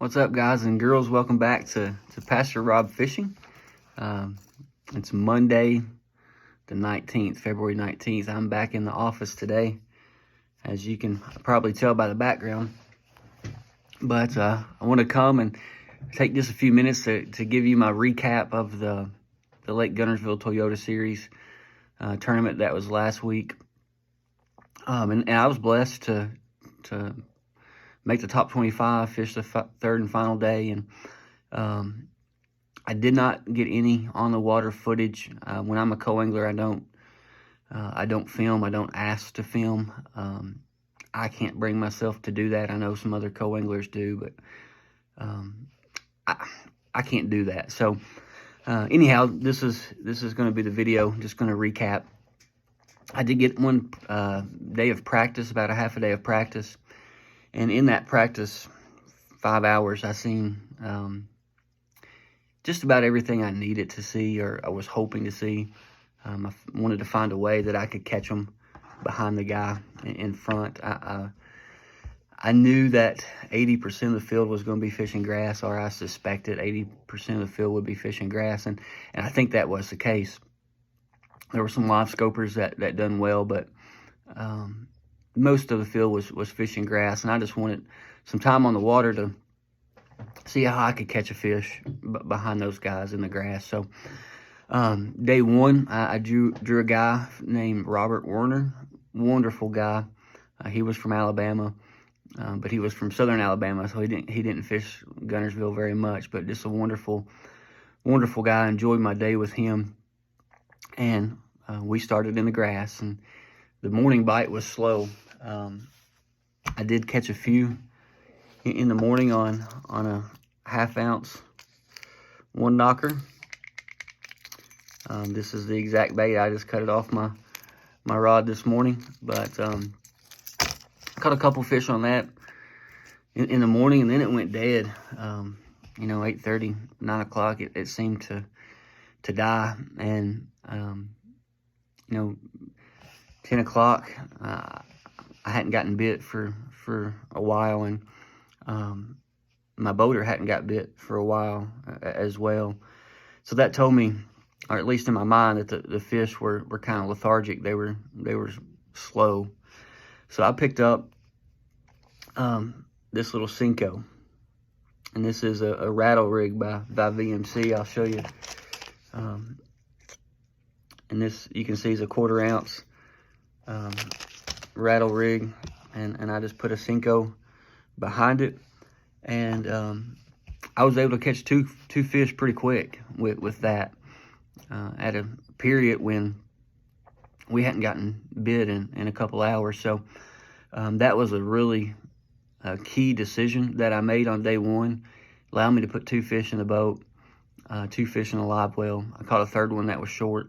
What's up, guys and girls? Welcome back to Pastor Rob Fishing. It's Monday the 19th, February 19th. I'm back in the office today, as you can probably tell by the background. But I want to come and take just a few minutes to give you my recap of the Lake Guntersville Toyota Series tournament that was last week. And I was blessed to make the top 25, fish the third and final day, and I did not get any on the water footage. When I'm a co-angler, I don't film. I don't ask to film. I can't bring myself to do that. I know some other co-anglers do, but I can't do that. So anyhow, this is going to be the video. Just going to recap. I did get one day of practice, about a half a day of practice. And in that practice, 5 hours, I seen just about everything I needed to see, or I was hoping to see. I wanted to find a way that I could catch them behind the guy in front. I knew that 80% of the field was going to be fishing grass, or I suspected 80% of the field would be fishing grass, and I think that was the case. There were some live scopers that done well, but most of the field was fishing grass, and I just wanted some time on the water to see how I could catch a fish behind those guys in the grass. So day one, I drew a guy named Robert Werner. Wonderful guy. He was from Alabama, but he was from southern Alabama, so he didn't fish Guntersville very much, but just a wonderful guy. I enjoyed my day with him, and we started in the grass, and the morning bite was slow. I did catch a few in the morning on a half-ounce one knocker. This is the exact bait. I just cut it off my rod this morning, but caught a couple fish on that in the morning, and then it went dead. 8:30, 9 o'clock, it seemed to die, and 10 o'clock, I hadn't gotten bit for a while, and my boater hadn't got bit for a while as well. So that told me, or at least in my mind, that the fish were kind of lethargic. They were slow. So I picked up this little Cinco, and this is a rattle rig by VMC. I'll show you. And this, you can see, is a 1/4 ounce rattle rig, and I just put a Cinco behind it, and I was able to catch two fish pretty quick with that at a period when we hadn't gotten bit in a couple hours. So that was a really key decision that I made on day one. Allowed me to put 2 fish in the boat, 2 fish in a live well. I caught a third one that was short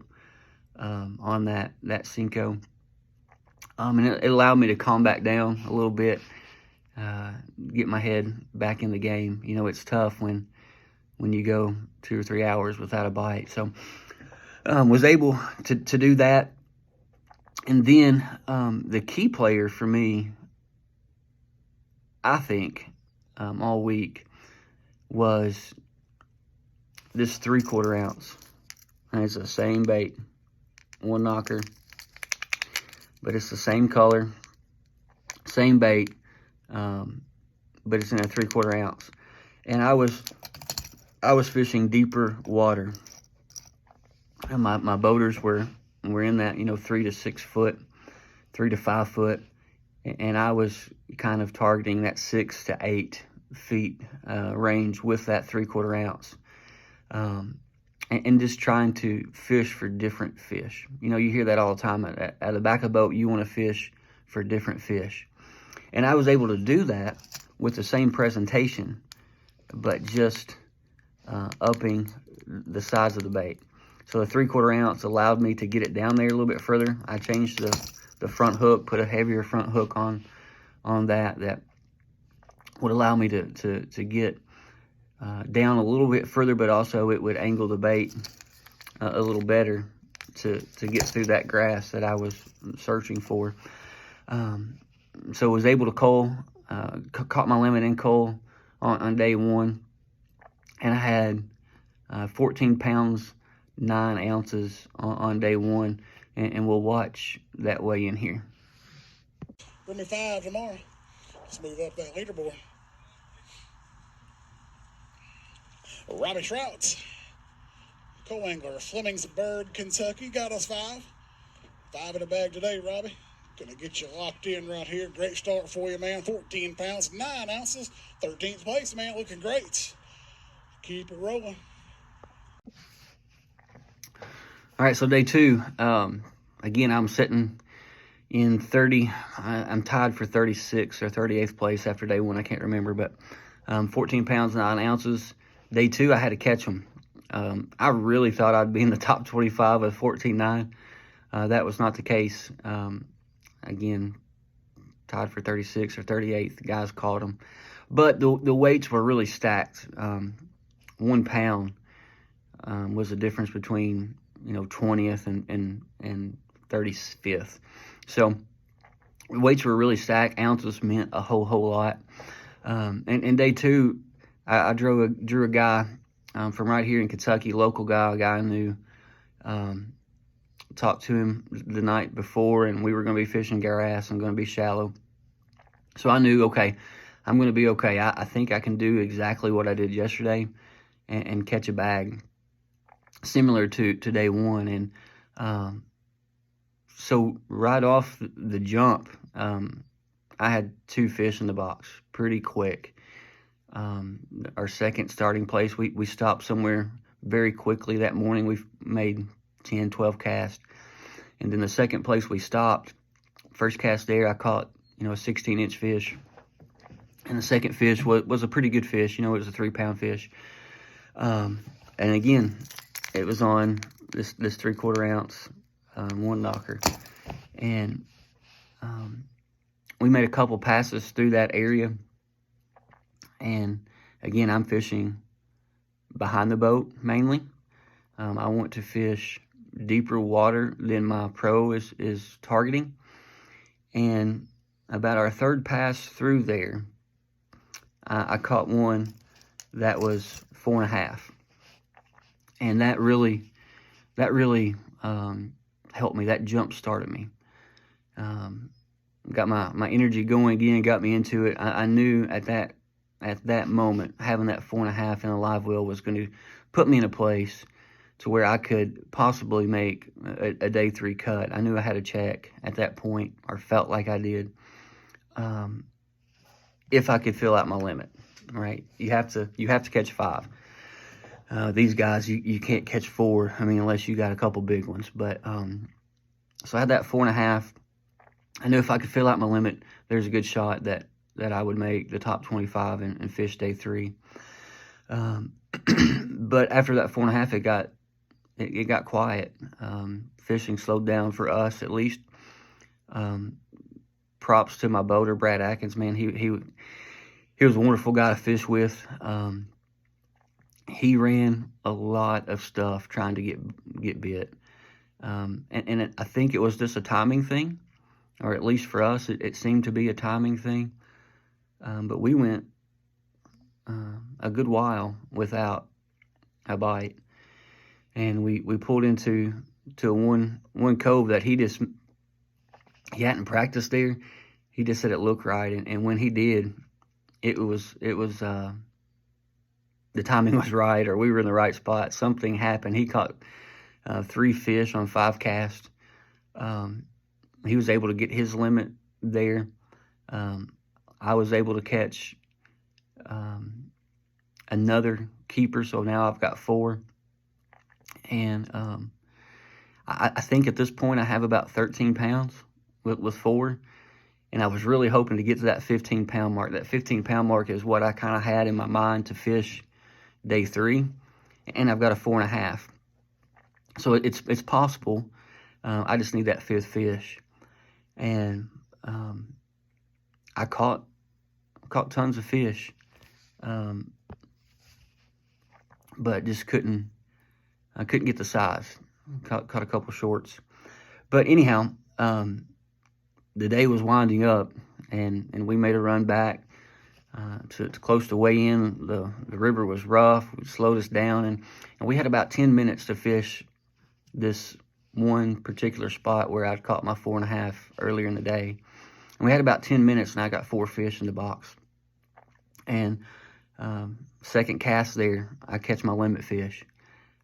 on that Cinco. And it allowed me to calm back down a little bit, get my head back in the game. It's tough when you go 2 or 3 hours without a bite. So was able to do that. And then the key player for me, I think, all week was this 3/4 ounce. And it's the same bait, one knocker, but it's the same color, same bait, but it's in a 3/4 ounce. And I was fishing deeper water, and my boaters were in that 3 to 6 foot, 3 to 5 foot, and I was kind of targeting that 6 to 8 feet range with that 3/4 ounce. And just trying to fish for different fish. You hear that all the time. At the back of a boat, you want to fish for different fish. And I was able to do that with the same presentation, but just upping the size of the bait. So the 3/4 ounce allowed me to get it down there a little bit further. I changed the front hook, put a heavier front hook on that would allow me to get down a little bit further, but also it would angle the bait a little better to get through that grass that I was searching for. So was able to cull, caught my limit in cull on day one, and I had 14 pounds, 9 ounces on day one, and we'll watch that weigh in here. Bring me 5 tomorrow. Let's move up that leaderboard. Robbie Trout, co-angler, Flemingsburg, Kentucky, got us 5. 5 in the bag today, Robbie. Gonna get you locked in right here. Great start for you, man. 14 pounds, 9 ounces, 13th place, man. Looking great. Keep it rolling. All right, so day 2. Again, I'm sitting in 30. I'm tied for 36th or 38th place after day 1. I can't remember, but 14 pounds, 9 ounces. Day 2, I had to catch them. I really thought I'd be in the top 25 with 14.9. That was not the case. Again, tied for 36th or 38th. The guys caught them. But the weights were really stacked. 1 pound was the difference between 20th and 35th. So the weights were really stacked. Ounces meant a whole lot. And day 2, I drew a guy from right here in Kentucky, local guy, a guy I knew. Talked to him the night before, and we were going to be fishing grass and going to be shallow. So I knew, okay, I'm going to be okay. I think I can do exactly what I did yesterday and catch a bag similar to day 1. And so right off the jump, I had 2 fish in the box pretty quick. Our second starting place, we stopped somewhere very quickly that morning. We made 10, 12 casts. And then the second place we stopped, first cast there, I caught, a 16-inch fish. And the second fish was a pretty good fish. It was a 3-pound fish. And again, it was on this 3/4 ounce 1 knocker. And we made a couple passes through that area. And again, I'm fishing behind the boat mainly. I want to fish deeper water than my pro is targeting. And about our third pass through there, I caught one that was 4.5. And that really helped me. That jump started me. Got my energy going again, got me into it. I knew at that moment, having that 4.5 in a live well was going to put me in a place to where I could possibly make a day 3 cut. I knew I had a check at that point, or felt like I did, if I could fill out my limit. Right? You have to catch 5. These guys, you can't catch 4. I mean, unless you got a couple big ones. But so I had that 4.5. I knew if I could fill out my limit, there's a good shot that I would make the top 25 and fish day 3. But after that 4.5, it got quiet. Fishing slowed down for us, at least. Props to my boater, Brad Atkins. Man, he was a wonderful guy to fish with. He ran a lot of stuff trying to get bit. And I think it was just a timing thing, or at least for us, it seemed to be a timing thing. But we went a good while without a bite, and we pulled into one cove that he hadn't practiced there. He just said it looked right, and when he did, it was the timing was right, or we were in the right spot. Something happened. He caught 3 fish on 5 casts. He was able to get his limit there. I was able to catch another keeper, so now I've got 4. And I think at this point I have about 13 pounds with 4. And I was really hoping to get to that 15-pound mark. That 15-pound mark is what I kind of had in my mind to fish day 3. And I've got a 4.5. So it's possible. I just need that 5th fish. And I caught tons of fish, but just couldn't get the size. Caught a couple shorts. But anyhow, the day was winding up, and we made a run back. to close to weigh in. The river was rough. It slowed us down, and we had about 10 minutes to fish this one particular spot where I'd caught my 4.5 earlier in the day. And we had about 10 minutes, and I got 4 fish in the box. And second cast there, I catch my limit fish.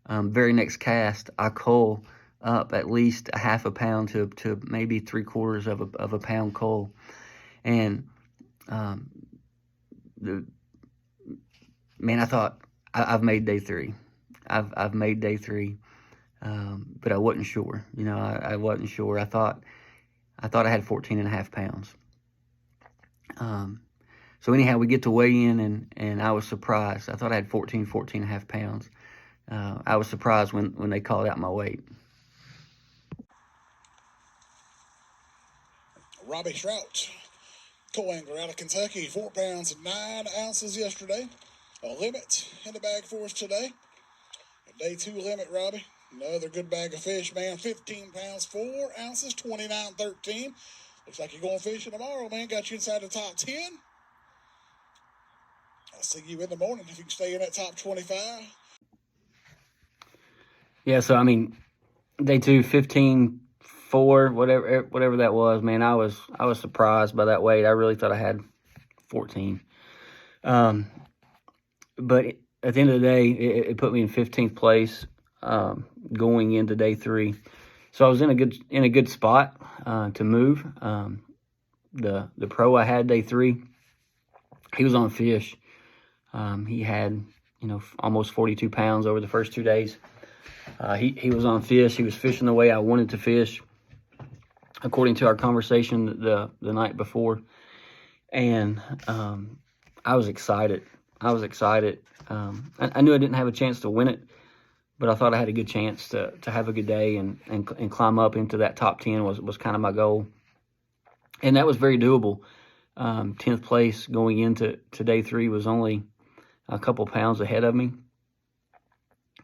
Very next cast, I cull up at least a 1/2 pound to maybe 3/4 of a pound cull. And I thought, I've made day 3. I've made day 3, but I wasn't sure. I wasn't sure. I thought I had 14.5 pounds. So anyhow, we get to weigh in, and I was surprised. I thought I had 14.5 pounds. I was surprised when they called out my weight. Robbie Trout, co-angler out of Kentucky, 4 pounds and 9 ounces yesterday. A limit in the bag for us today. A day 2 limit, Robbie. Another good bag of fish, man. 15 pounds, 4 ounces, 29.13. Looks like you're going fishing tomorrow, man. Got you inside the top 10. I'll see you in the morning if you can stay in that top 25. Yeah, so day 2, 15.4, whatever that was, man. I was surprised by that weight. I really thought I had 14. But at the end of the day, it put me in 15th place going into day 3. So I was in a good spot to move. The pro I had day 3, he was on fish. He had almost 42 pounds over the first 2 days. He was on fish. He was fishing the way I wanted to fish, according to our conversation the night before. And I was excited. I knew I didn't have a chance to win it, but I thought I had a good chance to have a good day and climb up into that top 10 was kind of my goal. And that was very doable. 10th place going into day 3 was only a couple pounds ahead of me.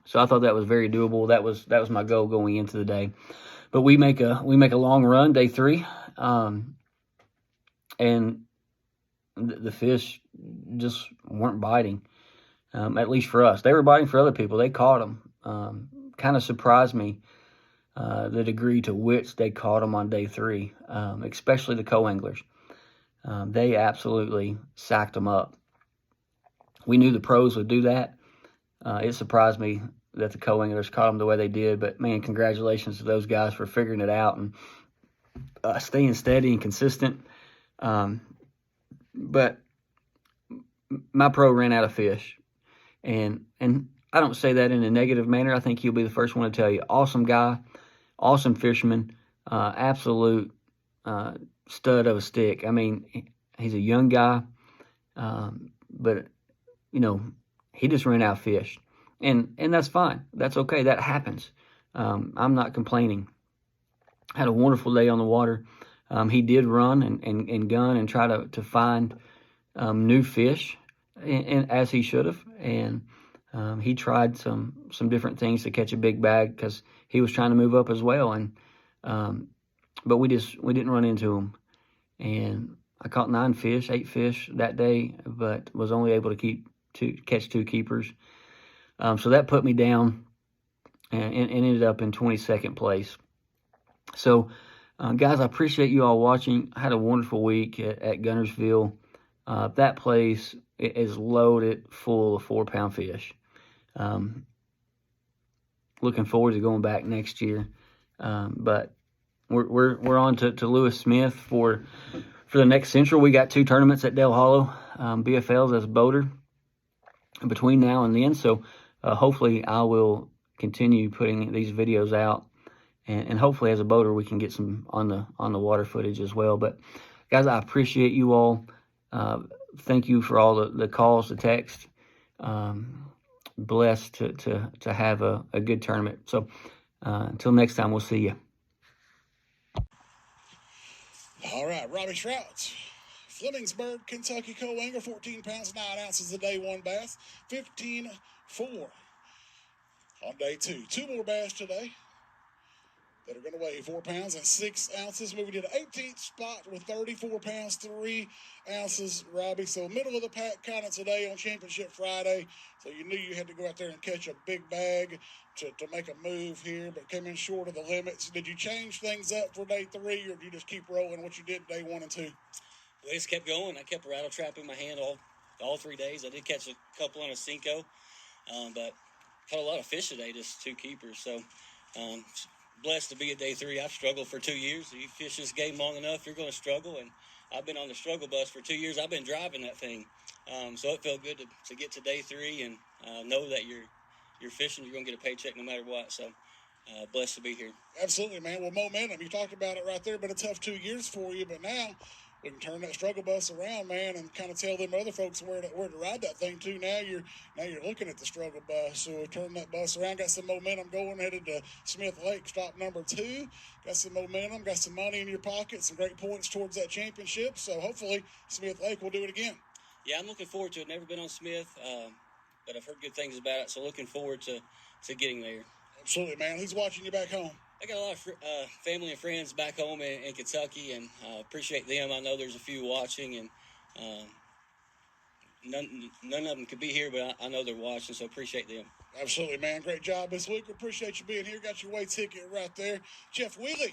So I thought that was very doable. That was my goal going into the day. But we make a long run day 3, and the fish just weren't biting. At least for us, they were biting for other people. They caught them. Kind of surprised me the degree to which they caught them on day 3, especially the co-anglers. They absolutely sacked them up. We knew the pros would do that. It surprised me that the co-anglers caught them the way they did, but man, congratulations to those guys for figuring it out and staying steady and consistent. But my pro ran out of fish, and I don't say that in a negative manner. I think he'll be the first one to tell you. Awesome guy, awesome fisherman, absolute stud of a stick. He's a young guy, but he just ran out of fish. And that's fine. That's okay. That happens. I'm not complaining. Had a wonderful day on the water. He did run and gun and try to find new fish, and as he should have. And he tried some different things to catch a big bag because he was trying to move up as well. And but we didn't run into him. And I caught 8 fish that day, but was only able to catch 2 keepers. So that put me down and ended up in 22nd place. So, guys, I appreciate you all watching. I had a wonderful week at Guntersville. That place is loaded full of 4-pound fish. Looking forward to going back next year. But we're on to Lewis Smith for the next Central. We got 2 tournaments at Dale Hollow, BFLs as a boater between now and then. So hopefully I will continue putting these videos out, and hopefully as a boater we can get some on the water footage as well. But guys, I appreciate you all. Thank you for all the calls, the text. Blessed to have a good tournament. So until next time, we'll see you. All right, Robbie Trout, Flemingsburg, Kentucky co-angler, 14 pounds, 9 ounces a day, 1 bass, 15.4 on day 2. 2 more bass today. that are going to weigh 4 pounds and 6 ounces, moving to the 18th spot with 34 pounds, 3 ounces, Robbie. So middle of the pack kind of today on Championship Friday. So you knew you had to go out there and catch a big bag to make a move here, but came in short of the limits. Did you change things up for day 3, or did you just keep rolling what you did day 1 and 2? We just kept going. I kept a rattle trap in my hand all 3 days. I did catch a couple on a Cinco, but caught a lot of fish today, just 2 keepers. So blessed to be at day 3. I've struggled for 2 years. If you fish this game long enough, you're going to struggle, and I've been on the struggle bus for 2 years. I've been driving that thing, so it felt good to get to day 3 and know that you're fishing. You're going to get a paycheck no matter what. So blessed to be here. Absolutely, man. Well, momentum, you talked about it right there. Been a tough 2 years for you, but now we can turn that struggle bus around, man, and kind of tell them other folks where to ride that thing to. Now you're looking at the struggle bus, so we turn that bus around. Got some momentum going, headed to Smith Lake, stop number 2. Got some momentum, got some money in your pocket, some great points towards that championship. So hopefully Smith Lake will do it again. Yeah, I'm looking forward to it. Never been on Smith, but I've heard good things about it, so looking forward to getting there. Absolutely, man. Who's watching you back home? I got a lot of family and friends back home in Kentucky, and appreciate them. I know there's a few watching, and none of them could be here, but I know they're watching, so appreciate them. Absolutely, man. Great job this week. We appreciate you being here. Got your way ticket right there. Jeff Wheely